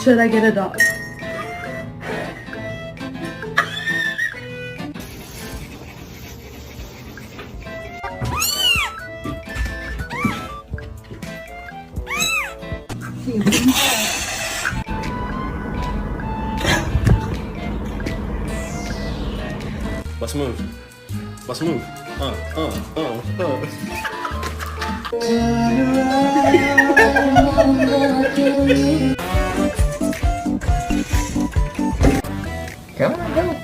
Should I get a dog? Let's move. Let's move. Come on, go.